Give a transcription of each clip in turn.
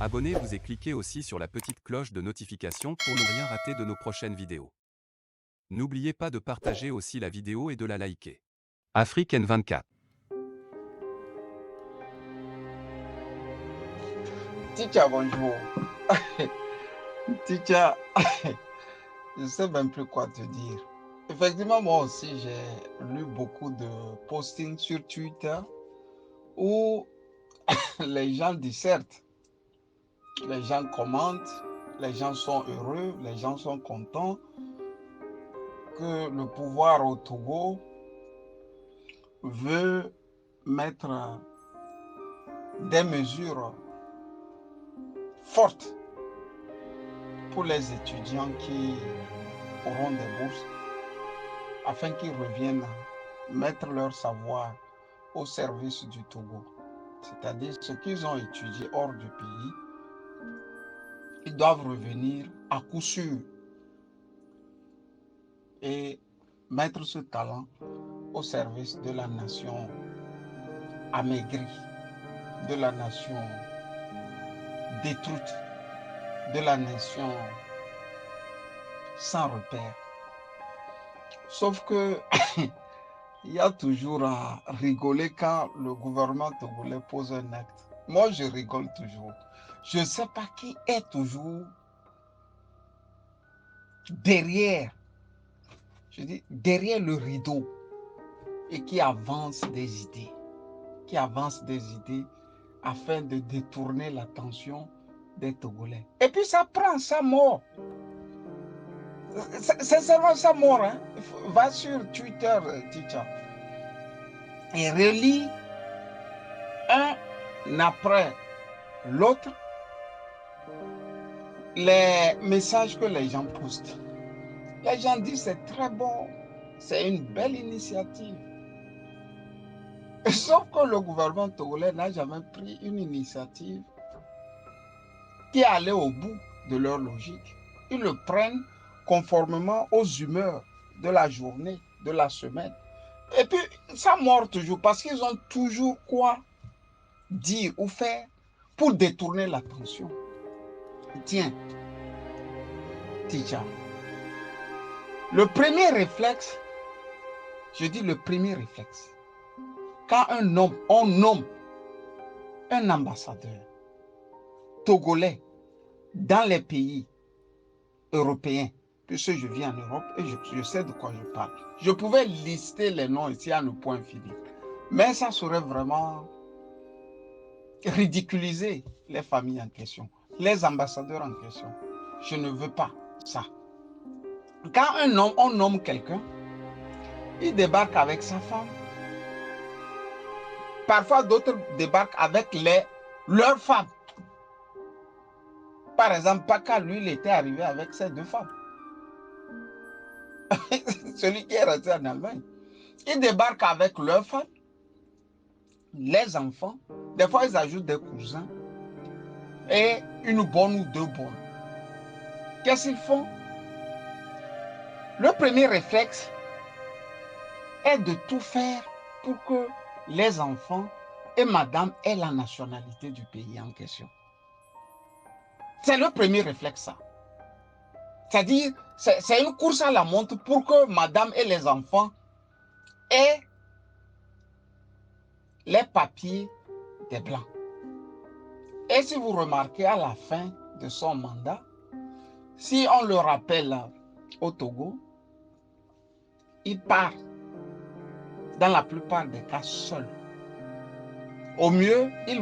Abonnez-vous et cliquez aussi sur la petite cloche de notification pour ne rien rater de nos prochaines vidéos. N'oubliez pas de partager aussi la vidéo et de la liker. Afrique N24. Teacher, bonjour. Teacher, je ne sais même plus quoi te dire. Effectivement, moi aussi, j'ai lu beaucoup de postings sur Twitter où les gens dissertent, les gens commentent, les gens sont heureux, les gens sont contents que le pouvoir au Togo veut mettre des mesures fortes pour les étudiants qui auront des bourses afin qu'ils reviennent mettre leur savoir au service du Togo. C'est-à-dire ce qu'ils ont étudié hors du pays, ils doivent revenir à coup sûr et mettre ce talent au service de la nation amaigrie, de la nation détruite, de la nation sans repère. Sauf que il y a toujours à rigoler quand le gouvernement togolais pose un acte. Moi, je rigole toujours. Je ne sais pas qui est toujours derrière, je dis derrière le rideau et qui avance des idées, afin de détourner l'attention des Togolais. Et puis ça prend sa mort. C'est seulement sa mort. Hein? Va sur Twitter, teacher, et relis un après l'autre les messages que les gens postent. Les gens disent c'est très bon, c'est une belle initiative. Sauf que le gouvernement togolais n'a jamais pris une initiative qui allait au bout de leur logique. Ils le prennent conformément aux humeurs de la journée, de la semaine. Et puis, ça mord toujours parce qu'ils ont toujours quoi dire ou faire pour détourner l'attention. Tiens, teacher, le premier réflexe, je dis le premier réflexe, quand on nomme un ambassadeur togolais dans les pays européens, puisque je vis en Europe et je sais de quoi je parle. Je pouvais lister les noms ici à ne point finir, mais ça serait vraiment ridiculiser les familles en question, les ambassadeurs en question. Je ne veux pas ça. Quand on nomme quelqu'un, il débarque avec sa femme. Parfois, d'autres débarquent avec leurs femmes. Par exemple, Paka, lui, il était arrivé avec ses 2 femmes. Celui qui est resté en Allemagne. Ils débarquent avec leurs femmes, les enfants. Des fois, ils ajoutent des cousins et une bonne ou 2 bonnes. Qu'est-ce qu'ils font? Le premier réflexe est de tout faire pour que les enfants et madame aient la nationalité du pays en question. C'est le premier réflexe, ça. C'est-à-dire, c'est une course à la montre pour que madame et les enfants aient les papiers des Blancs. Et si vous remarquez à la fin de son mandat, si on le rappelle au Togo, il part dans la plupart des cas seul. Au mieux, il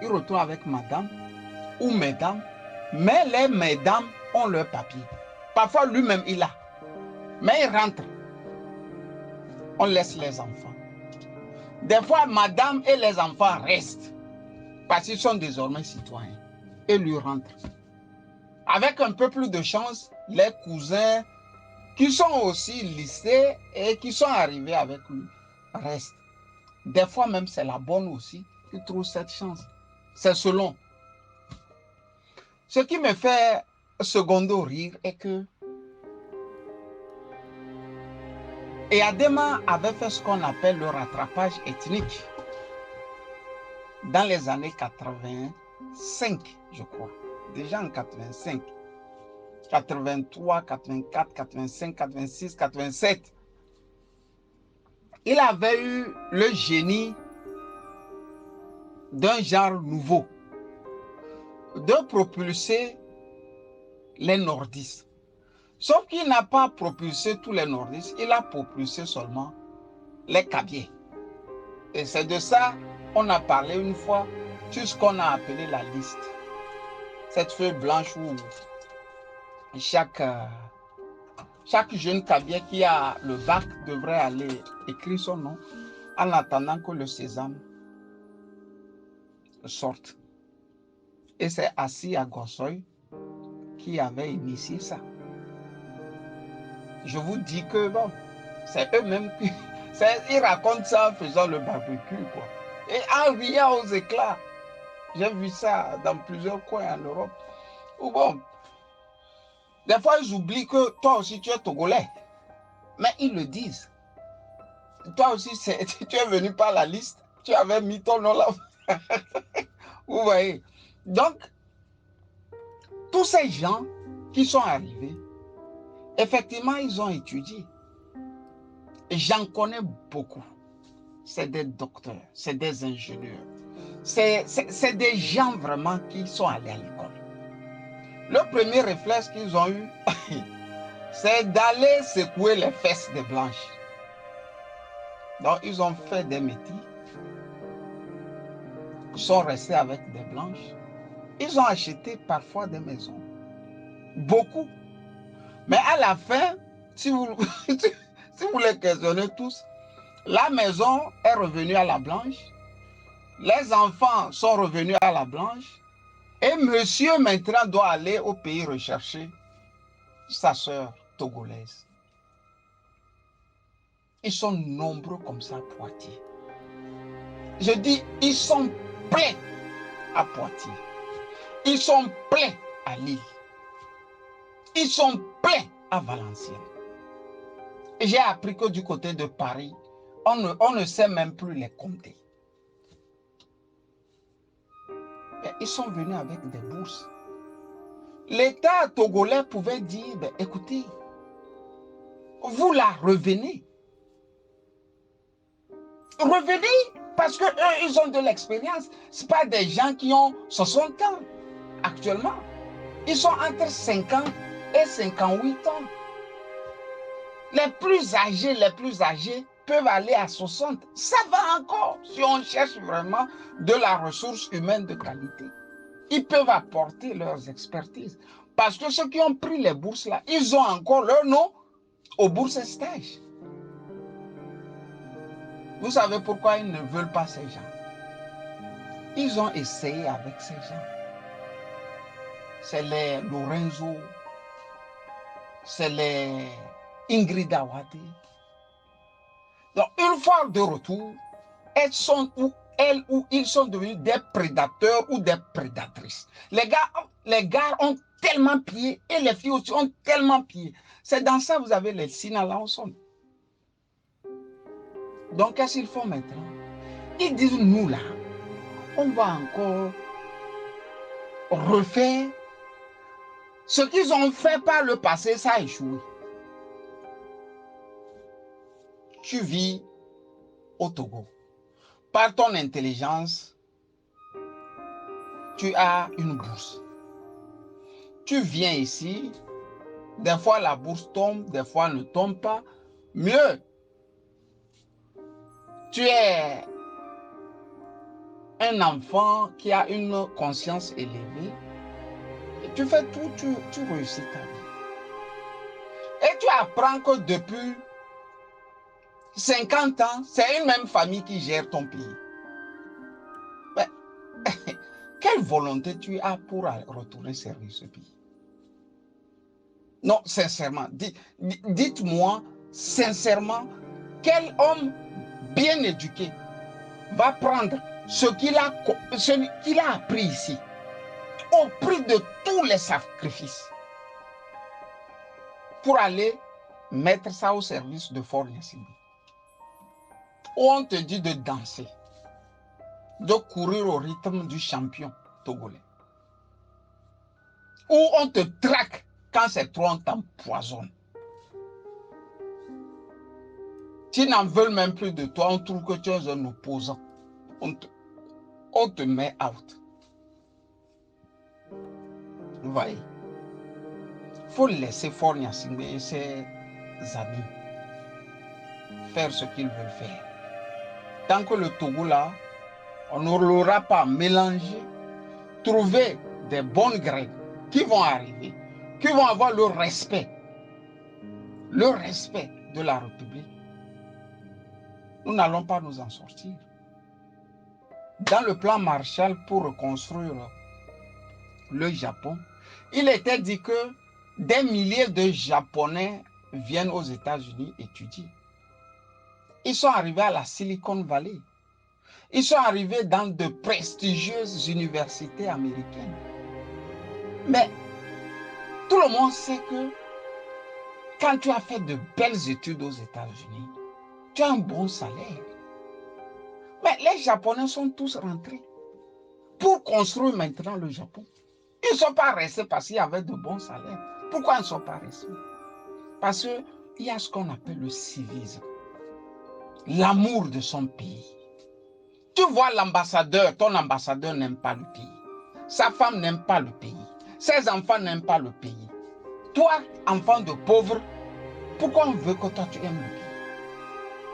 retourne avec madame ou mesdames, mais les mesdames ont leur papier. Parfois, lui-même, il a. Mais il rentre. On laisse les enfants. Des fois, madame et les enfants restent parce qu'ils sont désormais citoyens et lui rentrent. Avec un peu plus de chance, les cousins qui sont aussi listés et qui sont arrivés avec lui restent. Des fois même, c'est la bonne aussi qui trouve cette chance. C'est selon. Ce qui me fait secondo rire est que Eyadema avait fait ce qu'on appelle le rattrapage ethnique dans les années 80, 85, je crois. Déjà en 85. 83, 84, 85, 86, 87. Il avait eu le génie d'un genre nouveau, de propulser les nordistes. Sauf qu'il n'a pas propulsé tous les nordistes, il a propulsé seulement les cabiais. Et c'est de ça qu'on a parlé une fois sur ce qu'on a appelé la liste. Cette feuille blanche où chaque jeune cabier qui a le bac devrait aller écrire son nom en attendant que le sésame sorte. Et c'est Assis à Gossoy qui avait initié ça. Je vous dis que bon, c'est eux-mêmes qui... Ils racontent ça en faisant le barbecue, quoi. Et en riant aux éclats. J'ai vu ça dans plusieurs coins en Europe. Ou bon, des fois ils oublient que toi aussi tu es togolais. Mais ils le disent. Toi aussi, tu es venu par la liste. Tu avais mis ton nom là. Vous voyez. Donc, tous ces gens qui sont arrivés, effectivement, ils ont étudié. Et j'en connais beaucoup. C'est des docteurs, c'est des ingénieurs. C'est des gens vraiment qui sont allés à l'école. Le premier réflexe qu'ils ont eu, c'est d'aller secouer les fesses des blanches. Donc, ils ont fait des métiers. Ils sont restés avec des blanches. Ils ont acheté parfois des maisons. Beaucoup. Mais à la fin, si vous les questionnez tous, la maison est revenue à la blanche. Les enfants sont revenus à la blanche. Et monsieur maintenant doit aller au pays rechercher sa sœur togolaise. Ils sont nombreux comme ça à Poitiers. Je dis, ils sont pleins à Poitiers. Ils sont pleins à Lille. Ils sont pleins à Valenciennes. Et j'ai appris que du côté de Paris, on ne sait même plus les compter. Mais ils sont venus avec des bourses. L'État togolais pouvait dire, ben, écoutez, vous là, revenez. Revenez, parce qu'eux, ils ont de l'expérience. Ce pas des gens qui ont 60 ans actuellement. Ils sont entre 50 et 58 ans. Les plus âgés peuvent aller à 60. Ça va encore si on cherche vraiment de la ressource humaine de qualité. Ils peuvent apporter leurs expertises. Parce que ceux qui ont pris les bourses là, ils ont encore leur nom aux bourses stage. Vous savez pourquoi ils ne veulent pas ces gens? Ils ont essayé avec ces gens. C'est les Lorenzo, c'est les Ingrid Awate. Donc, une fois de retour, elles ou ils sont devenus des prédateurs ou des prédatrices. Les gars ont tellement pillé et les filles aussi ont tellement pillé. C'est dans ça que vous avez les Sinalaonson. Donc, qu'est-ce qu'ils font maintenant? Ils disent, nous là, on va encore refaire ce qu'ils ont fait par le passé, ça a échoué. Tu vis au Togo. Par ton intelligence, tu as une bourse. Tu viens ici, des fois la bourse tombe, des fois elle ne tombe pas. Mieux, tu es un enfant qui a une conscience élevée. Et tu fais tout, tu réussis ta vie. Et tu apprends que depuis 50 ans, c'est une même famille qui gère ton pays. Mais, quelle volonté tu as pour retourner servir ce pays? Non, sincèrement, dites-moi sincèrement, quel homme bien éduqué va prendre ce qu'il a appris ici, au prix de tous les sacrifices, pour aller mettre ça au service de Fort Gnassingbé? Où on te dit de danser, de courir au rythme du champion togolais. Ou on te traque quand c'est trop, on t'empoisonne. Tu n'en veux même plus de toi, on trouve que tu es un opposant. On te met out. Vous voyez? Il faut laisser Faure Gnassingbé et ses amis faire ce qu'ils veulent faire. Tant que le Togo là, on ne l'aura pas mélangé, trouver des bonnes graines qui vont arriver, qui vont avoir le respect de la République. Nous n'allons pas nous en sortir. Dans le plan Marshall pour reconstruire le Japon, il était dit que des milliers de Japonais viennent aux États-Unis étudier. Ils sont arrivés à la Silicon Valley. Ils sont arrivés dans de prestigieuses universités américaines. Mais tout le monde sait que quand tu as fait de belles études aux États-Unis, tu as un bon salaire. Mais les Japonais sont tous rentrés pour construire maintenant le Japon. Ils ne sont pas restés parce qu'il y avait de bons salaires. Pourquoi ils ne sont pas restés? Parce qu'il y a ce qu'on appelle le civisme, l'amour de son pays. Tu vois l'ambassadeur, ton ambassadeur n'aime pas le pays. Sa femme n'aime pas le pays. Ses enfants n'aiment pas le pays. Toi, enfant de pauvre, pourquoi on veut que toi tu aimes le pays?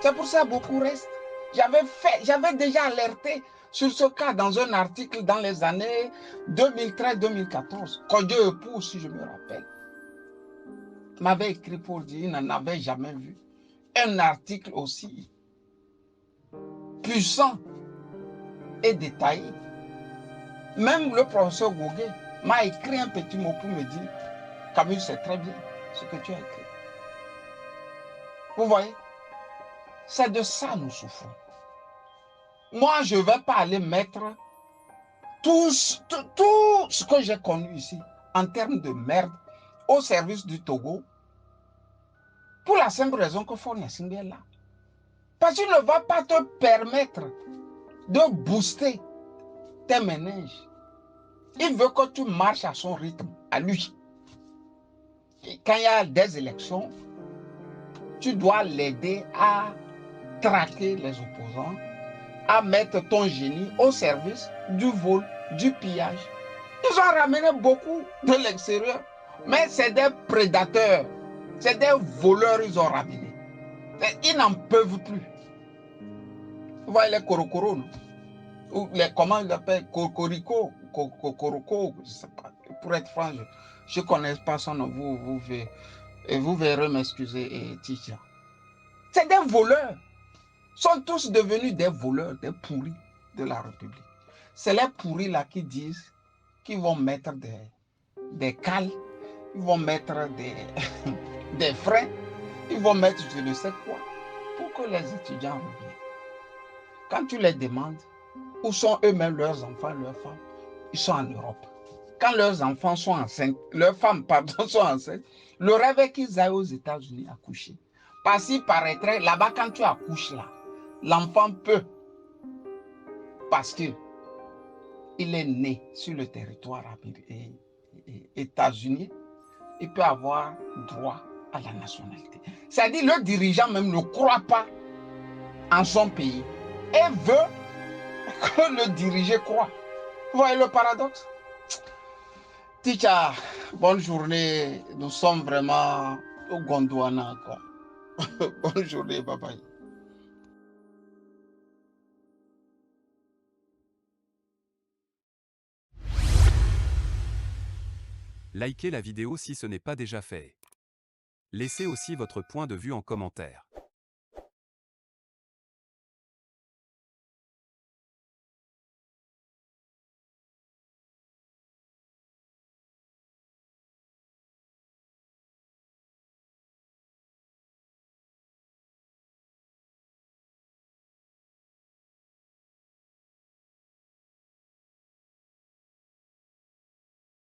C'est pour ça que beaucoup restent. J'avais déjà alerté sur ce cas dans un article dans les années 2013-2014. Kodjo Epou, si je me rappelle, m'avait écrit pour dire qu'il n'en avait jamais vu un article aussi puissant et détaillé. Même le professeur Gougué m'a écrit un petit mot pour me dire « Camus, c'est très bien ce que tu as écrit. » Vous voyez, c'est de ça nous souffrons. Moi, je ne vais pas aller mettre tout ce que j'ai connu ici en termes de merde au service du Togo pour la simple raison que Faure Gnassingbé est là. Parce qu'il ne va pas te permettre de booster tes ménages. Il veut que tu marches à son rythme, à lui. Et quand il y a des élections, tu dois l'aider à traquer les opposants, à mettre ton génie au service du vol, du pillage. Ils ont ramené beaucoup de l'extérieur, mais c'est des prédateurs, c'est des voleurs ils ont ramené. Ils n'en peuvent plus. Vous voyez les Korokoro, ou les, comment ils appellent, Kokoriko, Kokoroko, je ne sais pas. Pour être franc, je ne connais pas son nom, vous verrez m'excuser, Ticha. C'est des voleurs. Sont tous devenus des voleurs, des pourris de la République. C'est les pourris là qui disent qu'ils vont mettre des cales, ils vont mettre des freins, ils vont mettre je ne sais quoi pour que les étudiants reviennent. Quand tu les demandes, où sont eux-mêmes leurs enfants, leurs femmes? Ils sont en Europe. Quand leurs enfants sont enceintes, leurs femmes, pardon, sont enceintes, le rêve est qu'ils aillent aux États-Unis accoucher. Parce qu'il paraîtrait, là-bas, quand tu accouches là, l'enfant peut, parce qu'il est né sur le territoire états-unien, il peut avoir droit à la nationalité. C'est-à-dire le dirigeant même ne croit pas en son pays et veut que le dirigeant croit. Vous voyez le paradoxe? Ticha, bonne journée. Nous sommes vraiment au Gondwana. Bonne journée, bye bye. Likez la vidéo si ce n'est pas déjà fait. Laissez aussi votre point de vue en commentaire.